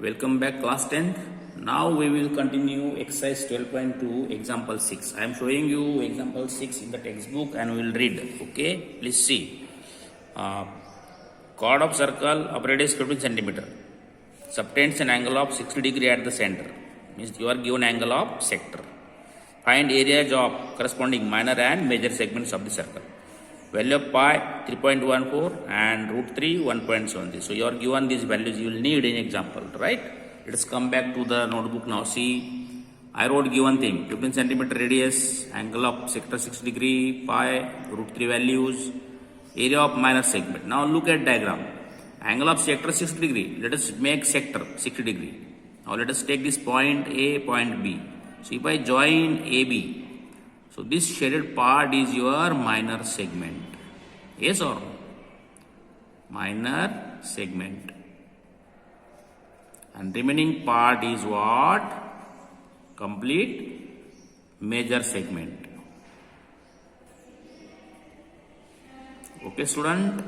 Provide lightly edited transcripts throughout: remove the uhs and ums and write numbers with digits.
Welcome back class 10th. Now we will continue exercise 12.2 example 6. I am showing you example 6 in the textbook and we will read. Okay, please see. Chord of circle of radius 15 centimeter. Subtends an angle of 60 degree at the center. Means you are given angle of sector. Find areas of corresponding minor and major segments of the circle. Value of pi 3.14 and root 3 1.73. So you are given these values you will need in example, right? Let us come back to the notebook now. See, I wrote given thing 15 centimeter radius, angle of sector 60 degree, pi, root 3 values, area of minor segment. Now look at diagram. Angle of sector 60 degree. Let us make sector 60 degree. Now let us take this point A, point B. So if I join AB, so this shaded part is your minor segment. Yes or no? Minor segment. And remaining part is what? Complete major segment. Okay, student?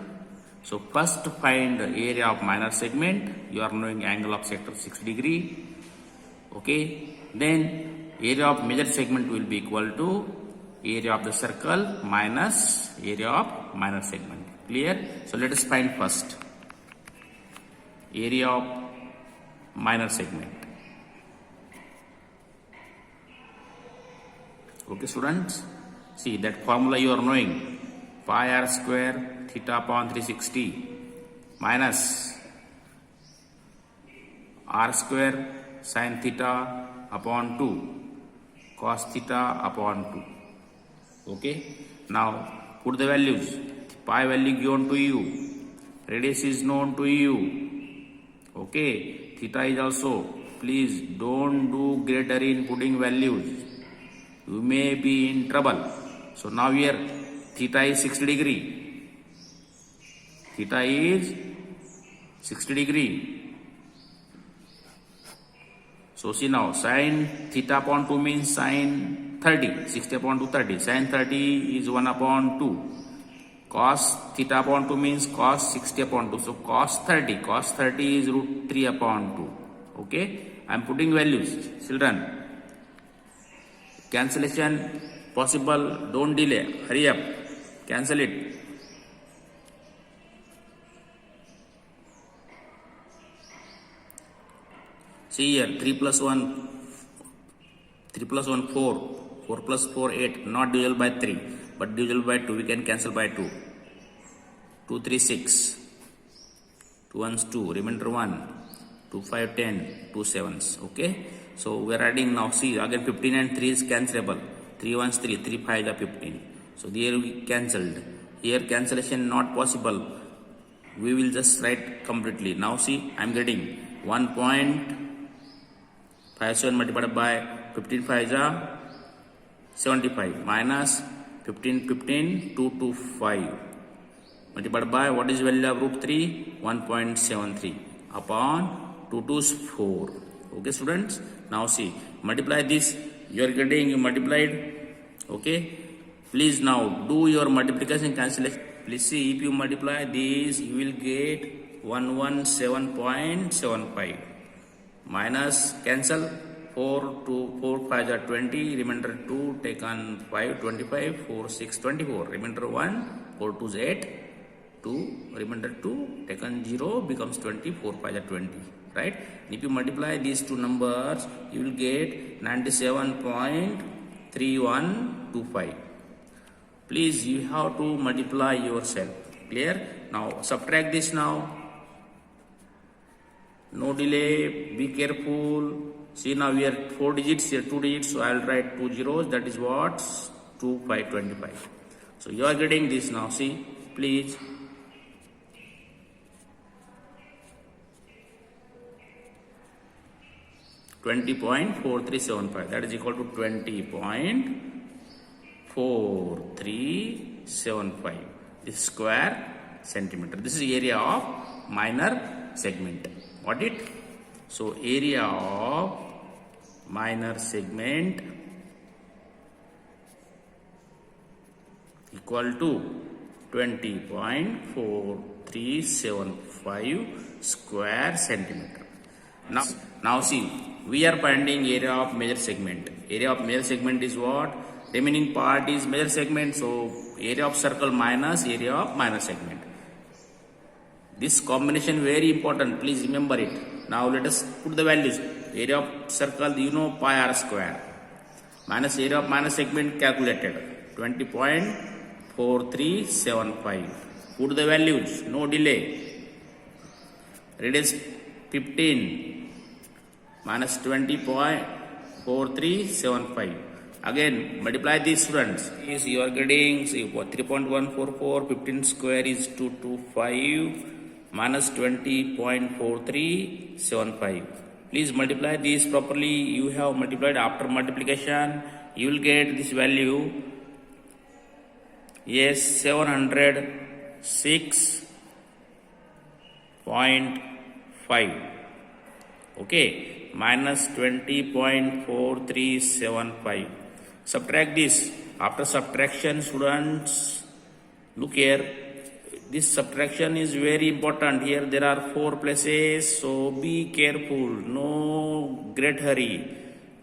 So first find the area of minor segment. You are knowing angle of sector 60 degree. Okay. Then area of major segment will be equal to area of the circle minus area of minor segment. Clear? So let us find first area of minor segment. Okay, students? See that formula you are knowing. Pi r square theta upon 360 minus r square sin theta upon 2 cos theta upon 2. Okay. Now put the values. Pi value given to you. Radius is known to you. Okay. Theta is also. Please don't do greater in putting values. You may be in trouble. So now here theta is 60 degree. Theta is 60 degree. So see now, sin theta upon 2 means sin 30, 60 upon 2, 30. Sin 30 is 1 upon 2. Cos theta upon 2 means cos 60 upon 2. So cos 30 is root 3 upon 2. Okay, I am putting values. Children, cancellation possible, don't delay, hurry up, cancel it. See here, 3 plus 1, 4, 4 plus 4, 8, not divisible by 3, but divisible by 2, we can cancel by 2. 2, 3, 6, 2 ones 2, remainder 1, 2, 5, 10, 2 sevens, okay. So we are adding now, see again 15 and 3 is cancelable, 3 ones 3, 3 5 are 15. So here we cancelled, here cancellation not possible, we will just write completely. Now see, I am getting 1.57 multiplied by 15 5 is 75 minus 15 225 multiplied by what is value of root 3 1.73 upon 2 2 is 4. Okay, students, now see, multiply this, you are getting multiplied. Okay, please now do your multiplication cancellation. Please see, if you multiply this you will get 117.75 minus cancel 4 to 4 5 are 20, remainder 2 taken 5 25, 4 6 24, remainder 1 4 2 is 8, 2 remainder 2 taken 0 becomes 20, 4 5 are 20, right? If you multiply these two numbers you will get 97.3125. Please, you have to multiply yourself. Clear? Now subtract this now. No delay, be careful. See now we are 4 digits here, 2 digits, so I will write 2 zeros, that is what? 2 5 25. So you are getting this now, see, please. $20.4375, that is equal to 20.4375. This square centimeter. This is area of minor segment. What it? So area of minor segment equal to 20.4375 square centimeter. Now, now see, we are finding area of major segment. Area of major segment is what? Remaining part is major segment. So area of circle minus area of minor segment. This combination very important. Please remember it. Now let us put the values. Area of circle, you know, pi r square. Minus area of minor segment calculated. 20.4375. Put the values. No delay. Radius 15 minus 20.4375. Again, multiply these, students. Is you are getting 3.144, 15 square is 225 minus 20.4375. Please multiply these properly. You have multiplied. After multiplication, you will get this value. Yes, 706.5. Okay, minus 20.4375. Subtract this. After subtraction, students, look here. This subtraction is very important. Here there are 4 places, so be careful. No great hurry.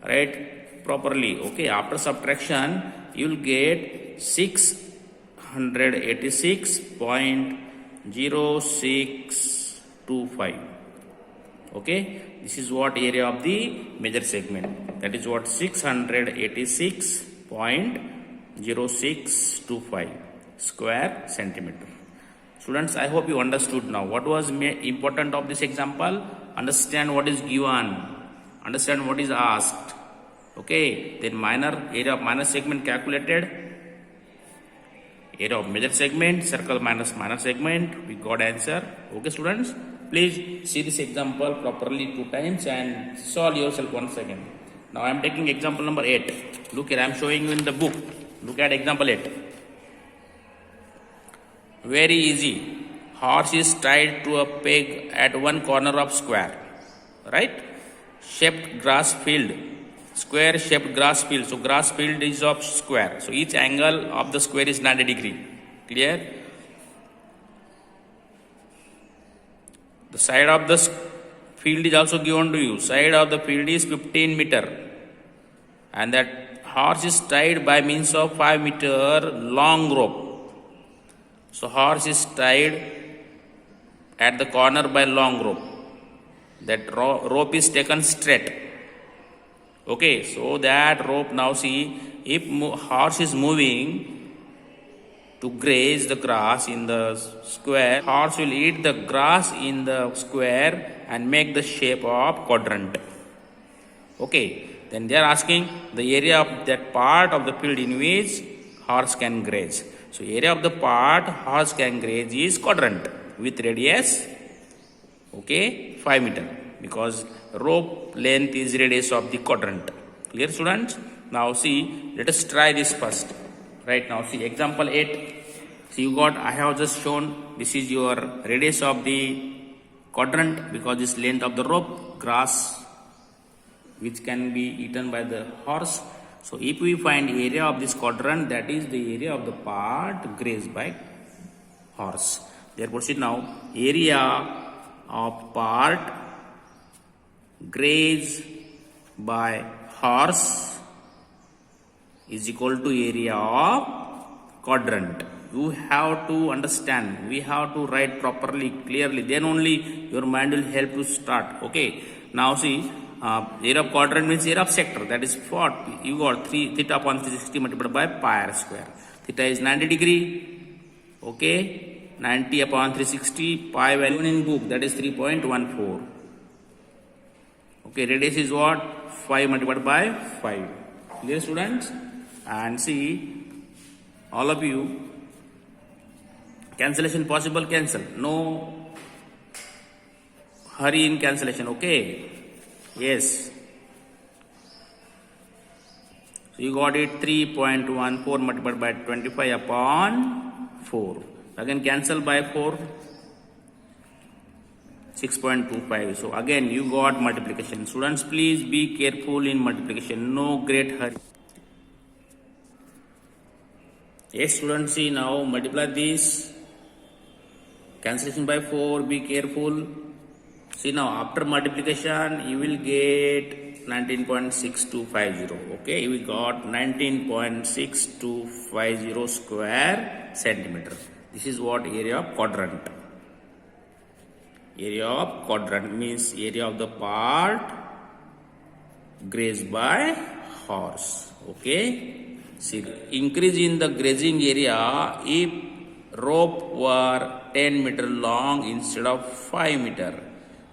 Write properly. Okay, after subtraction, you will get 686.0625. Okay, this is what area of the major segment. That is what 686.0625 square centimeter. Students, I hope you understood now. What was important of this example? Understand what is given. Understand what is asked. Okay, then area of minor segment calculated. Area of major segment, circle minus minor segment. We got answer. Okay, students. Please see this example properly 2 times and solve yourself once again. Now I am taking example number 8. Look here, I am showing you in the book. Look at example 8. Very easy. Horse is tied to a peg at one corner of square. Right? Shaped grass field. Square shaped grass field. So grass field is of square. So each angle of the square is 90 degree. Clear? The side of the field is also given to you. Side of the field is 15 meter. And that horse is tied by means of 5 meter long rope. So horse is tied at the corner by long rope. That rope is taken straight. Okay, so that rope, now see, if horse is moving to graze the grass in the square, horse will eat the grass in the square and make the shape of quadrant. Okay, then they are asking the area of that part of the field in which horse can graze. So area of the part horse can graze is quadrant with radius, okay, 5 meter, because rope length is radius of the quadrant. Clear, students? Now see, let us try this first. Right now, see example 8. See, you got, I have just shown, this is your radius of the quadrant because this length of the rope, grass which can be eaten by the horse. So if we find area of this quadrant, that is the area of the part grazed by horse. Therefore, see now, area of part grazed by horse is equal to area of quadrant. You have to understand, we have to write properly, clearly, then only your mind will help you start. Okay, now see, area of quadrant means area of sector, that is what you got, theta upon 360 multiplied by pi r square. Theta is 90 degree, okay, 90 upon 360, pi value in book, that is 3.14. Okay, radius is what? 5 multiplied by 5. Clear, students? And see, all of you, cancellation possible, cancel. No hurry in cancellation, okay? Yes. So you got it 3.14 multiplied by 25 upon 4. Again cancel by 4. 6.25. So again you got multiplication. Students, please be careful in multiplication. No great hurry. Yes, students, see now multiply this. Cancellation by 4. Be careful. See now, after multiplication, you will get 19.6250. Okay, we got 19.6250 square centimeter. This is what area of quadrant. Area of quadrant means area of the part grazed by horse. Okay. See, increase in the grazing area if rope were 10 meter long instead of 5 meter.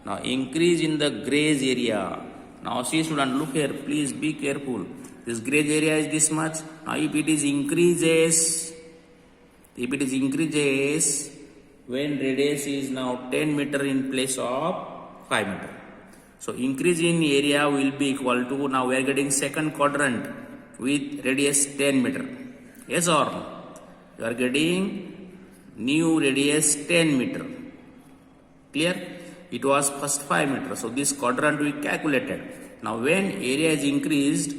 Now increase in the graze area. Now see student, look here, please be careful. This graze area is this much. Now if it is increases, when radius is now 10 meter in place of 5 meter. So increase in area will be equal to, now we are getting second quadrant with radius 10 meter. Yes or no? You are getting new radius 10 meter. Clear? It was first 5 meter. So this quadrant we calculated. Now when area is increased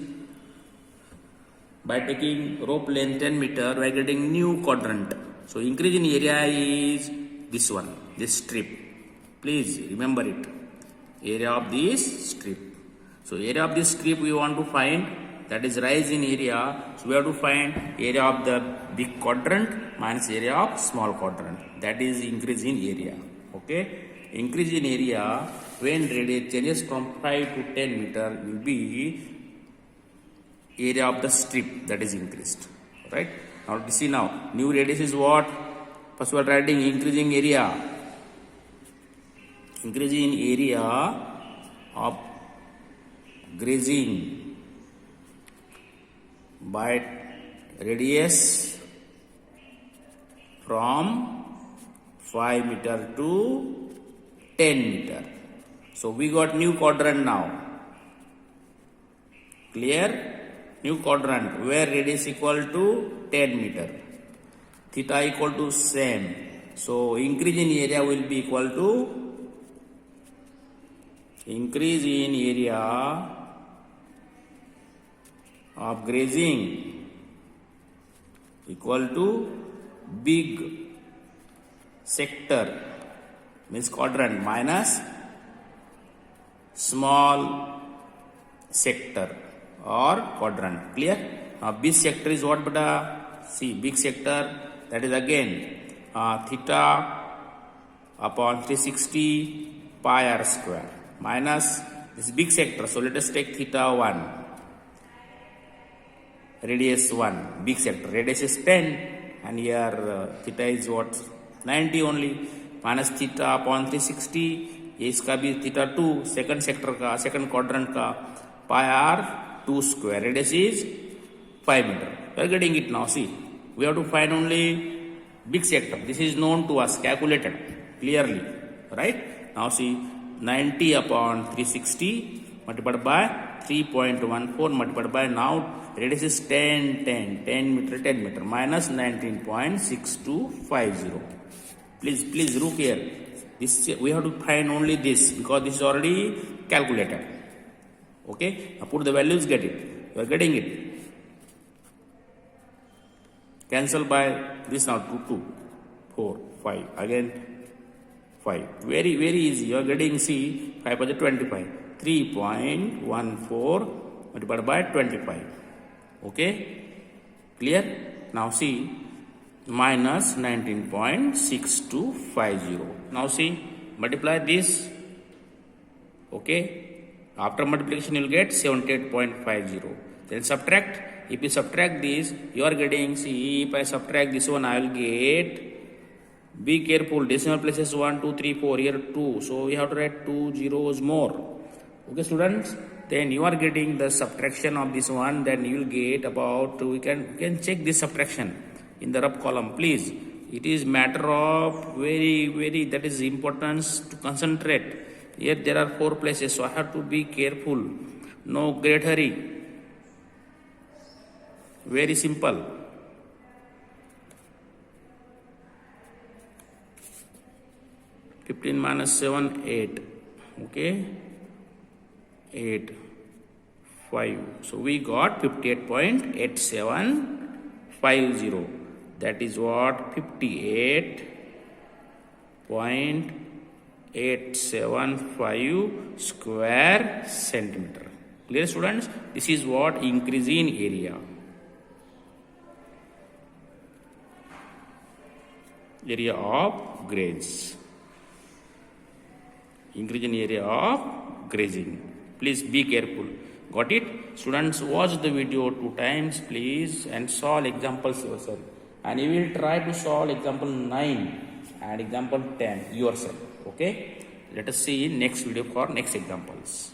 by taking rope length 10 meter, we are getting new quadrant. So increase in area is this one, this strip. Please remember it. Area of this strip. So area of this strip we want to find, that is rise in area. So we have to find area of the big quadrant minus area of small quadrant. That is increase in area. Okay. Increase in area when radius changes from 5 to 10 meter will be area of the strip that is increased. Right. Now see now, new radius is what? First we are writing increasing area. Increasing area of grazing by radius from 5 meter to 10 meter. So we got new quadrant now. Clear? New quadrant where radius equal to 10 meter. Theta equal to same. So increase in area will be equal to increase in area of grazing equal to big sector means quadrant minus small sector or quadrant. Clear? Now big sector is what, beta? See, big sector, that is again theta upon 360 pi r square minus this big sector. So let us take theta 1, radius 1, big sector. Radius is 10 and here theta is what? 90 only, minus theta upon 360. इसका भी theta 2, second sector का, second quadrant का pi r 2 square. Radius is 5 meter. We are getting it now. See, we have to find only big sector. This is known to us, calculated clearly, right? Now see, 90 upon 360 multiplied by 3.14 multiplied by now radius is 10 meter minus 19.6250. Please look here. This we have to find only this because this is already calculated. Okay, now put the values, get it. You are getting it. Cancel by this now 2, 4, 5 again 5. Very easy. You are getting, see, 5 by the 25. 3.14 multiplied by 25. Okay, clear? Now see, minus 19.6250. Now see, multiply this. Okay, after multiplication you will get 78.50. Then subtract. If you subtract this, you are getting, see, if I subtract this one, I will get, be careful, decimal places 1, 2, 3, 4, here 2. So we have to write 2 zeros more. Okay, students? Then you are getting the subtraction of this one, then you will get about, we can check this subtraction in the rough column, please. It is matter of very, that is importance to concentrate. Here there are 4 places, so I have to be careful. No great hurry. Very simple. (15 minus 7, 8). Okay, 8, 5. So we got 58.8750. That is what? 58.8750. 875 square centimeter. Clear, students? This is what increase in area. Area of graze. Increase in area of grazing. Please be careful. Got it? Students, watch the video 2 times, please, and solve examples yourself. And you will try to solve example 9 and example 10 yourself. Okay? Let us see in next video for next examples.